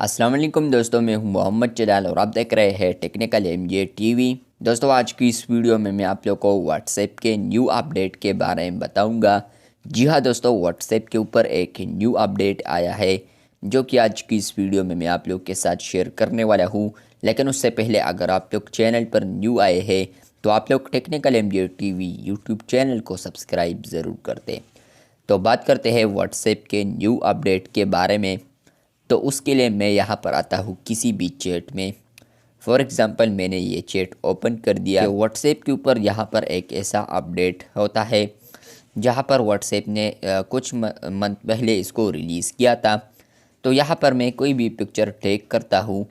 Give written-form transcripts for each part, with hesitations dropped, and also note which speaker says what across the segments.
Speaker 1: السلام علیکم دوستوں، میں ہوں محمد جلال اور آپ دیکھ رہے ہیں technical M J T V. دوستوں، آج کی اس ویڈیو میں آپ لوگ کو واٹس ایپ کے نیو اپڈیٹ کے بارے میں بتاؤں گا۔ جی ہاں دوستوں، واٹس ایپ کے اوپر ایک نیو اپڈیٹ آیا ہے جو کہ آج کی اس ویڈیو میں آپ لوگ کے ساتھ شیئر کرنے والا ہوں۔ لیکن اس سے پہلے اگر آپ لوگ چینل پر نیو آئے ہیں تو آپ لوگ technical M J T V YouTube channel کو سبسکرائب ضرور کر دیں۔ تو بات کرتے ہیں واٹس ایپ کے نیو اپڈیٹ کے بارے میں۔ تو اس کے لیے میں یہاں پر آتا ہوں کسی بھی چیٹ میں۔ فار ایگزامپل میں نے یہ چیٹ اوپن کر دیا کہ واٹس ایپ کے اوپر یہاں پر ایک ایسا اپڈیٹ ہوتا ہے جہاں پر واٹس ایپ نے کچھ منتھ پہلے اس کو ریلیز کیا تھا۔ تو یہاں پر میں کوئی بھی پکچر ٹیگ کرتا ہوں،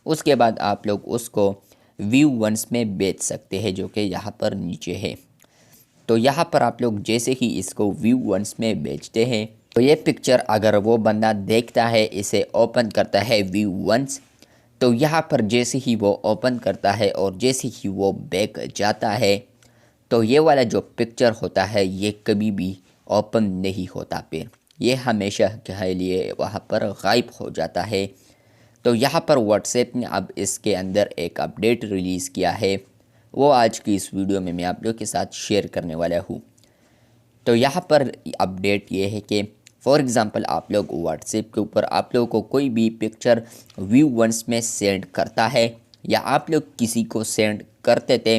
Speaker 1: اس کے بعد آپ لوگ اس کو ویو ونس میں بیچ سکتے ہیں، جو کہ یہاں پر نیچے ہے۔ تو یہاں پر آپ لوگ جیسے ہی اس کو ویو ونس میں بیچتے ہیں تو یہ پکچر اگر وہ بندہ دیکھتا ہے، اسے اوپن کرتا ہے ویو ونس، تو یہاں پر جیسے ہی وہ اوپن کرتا ہے اور جیسے ہی وہ بیک جاتا ہے تو یہ والا جو پکچر ہوتا ہے یہ کبھی بھی اوپن نہیں ہوتا، پھر یہ ہمیشہ کے لیے وہاں پر غائب ہو جاتا ہے۔ تو یہاں پر واٹس ایپ نے اب اس کے اندر ایک اپڈیٹ ریلیز کیا ہے، وہ آج کی اس ویڈیو میں آپ لوگ کے ساتھ شیئر کرنے والا ہوں۔ تو یہاں پر اپڈیٹ یہ ہے کہ فار ایگزامپل آپ لوگ واٹس ایپ کے اوپر آپ لوگوں کو کوئی بھی پکچر ویو ونس میں سینڈ کرتا ہے یا آپ لوگ کسی کو سینڈ کرتے تھے،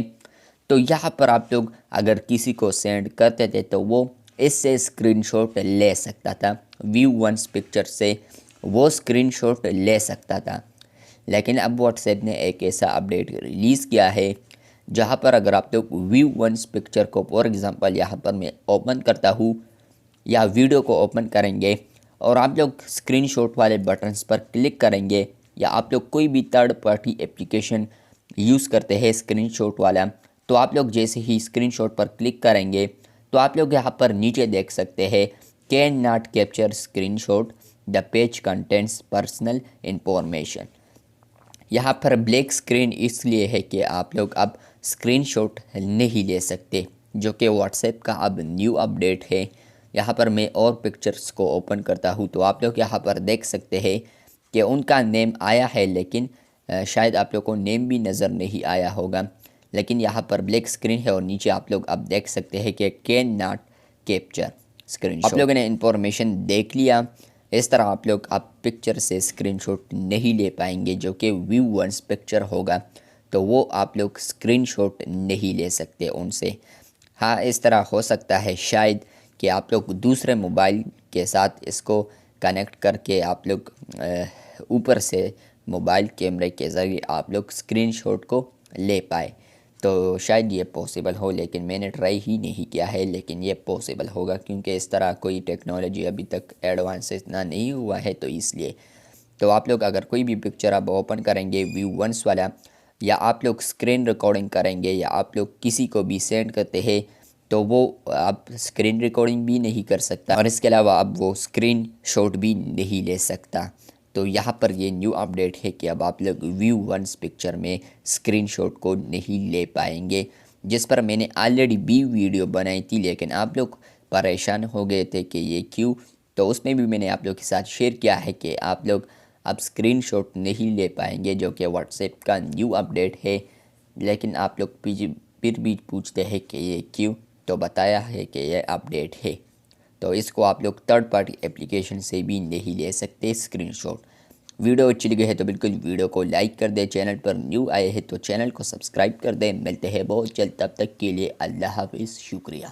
Speaker 1: تو یہاں پر آپ لوگ اگر کسی کو سینڈ کرتے تھے تو وہ اس سے اسکرین شاٹ لے سکتا تھا، ویو ونس پکچر سے وہ اسکرین شاٹ لے سکتا تھا۔ لیکن اب واٹس ایپ نے ایک ایسا اپڈیٹ ریلیز کیا ہے جہاں پر اگر آپ لوگ ویو ونس پکچر کو فار ایگزامپل یہاں پر میں اوپن کرتا ہوں یا ویڈیو کو اوپن کریں گے اور آپ لوگ اسکرین شاٹ والے بٹنس پر کلک کریں گے یا آپ لوگ کوئی بھی تھرڈ پارٹی اپلیکیشن یوز کرتے ہیں اسکرین شاٹ والا، تو آپ لوگ جیسے ہی اسکرین شاٹ پر کلک کریں گے تو آپ لوگ یہاں پر نیچے دیکھ سکتے ہیں can not capture screenshot, the page contents personal information. یہاں پر بلیک اسکرین اس لیے ہے کہ آپ لوگ اب اسکرین شاٹ نہیں لے سکتے، جو کہ واٹس ایپ کا اب نیو اپڈیٹ ہے۔ یہاں پر میں اور پکچرز کو اوپن کرتا ہوں تو آپ لوگ یہاں پر دیکھ سکتے ہیں کہ ان کا نیم آیا ہے، لیکن شاید آپ لوگ کو نیم بھی نظر نہیں آیا ہوگا، لیکن یہاں پر بلیک اسکرین ہے اور نیچے آپ لوگ اب دیکھ سکتے ہیں کہ can not capture screenshot. آپ لوگوں نے انفارمیشن دیکھ لیا۔ اس طرح آپ لوگ اب پکچر سے اسکرین شاٹ نہیں لے پائیں گے، جو کہ ویو ونس پکچر ہوگا تو وہ آپ لوگ اسکرین شاٹ نہیں لے سکتے ان سے۔ ہاں، اس طرح ہو سکتا ہے شاید کہ آپ لوگ دوسرے موبائل کے ساتھ اس کو کنیکٹ کر کے آپ لوگ اوپر سے موبائل کیمرے کے ذریعے آپ لوگ اسکرین شاٹ کو لے پائے، تو شاید یہ پاسبل ہو، لیکن میں نے ٹرائی ہی نہیں کیا ہے، لیکن یہ پاسبل ہوگا کیونکہ اس طرح کوئی ٹیکنالوجی ابھی تک ایڈوانس اتنا نہیں ہوا ہے، تو اس لیے تو آپ لوگ اگر کوئی بھی پکچر اب اوپن کریں گے ویو ونس والا، یا آپ لوگ اسکرین ریکارڈنگ کریں گے یا آپ لوگ کسی کو بھی سینڈ کرتے ہیں تو وہ اب اسکرین ریکارڈنگ بھی نہیں کر سکتا، اور اس کے علاوہ اب وہ اسکرین شاٹ بھی نہیں لے سکتا۔ تو یہاں پر یہ نیو اپڈیٹ ہے کہ اب آپ لوگ ویو ونس پکچر میں اسکرین شاٹ کو نہیں لے پائیں گے، جس پر میں نے آلریڈی بھی ویڈیو بنائی تھی، لیکن آپ لوگ پریشان ہو گئے تھے کہ یہ کیوں، تو اس میں بھی میں نے آپ لوگ کے ساتھ شیئر کیا ہے کہ آپ لوگ اب اسکرین شاٹ نہیں لے پائیں گے، جو کہ واٹس ایپ کا نیو اپڈیٹ ہے۔ لیکن آپ لوگ پھر بھی پوچھتے ہیں کہ یہ کیوں، تو بتایا ہے کہ یہ اپڈیٹ ہے، تو اس کو آپ لوگ تھرڈ پارٹی اپلیکیشن سے بھی نہیں لے سکتے اسکرین شاٹ۔ ویڈیو اچھی لگی ہے تو بالکل ویڈیو کو لائک کر دیں، چینل پر نیو آئے ہیں تو چینل کو سبسکرائب کر دیں۔ ملتے ہیں بہت جلد، تب تک کے لیے اللہ حافظ، شکریہ۔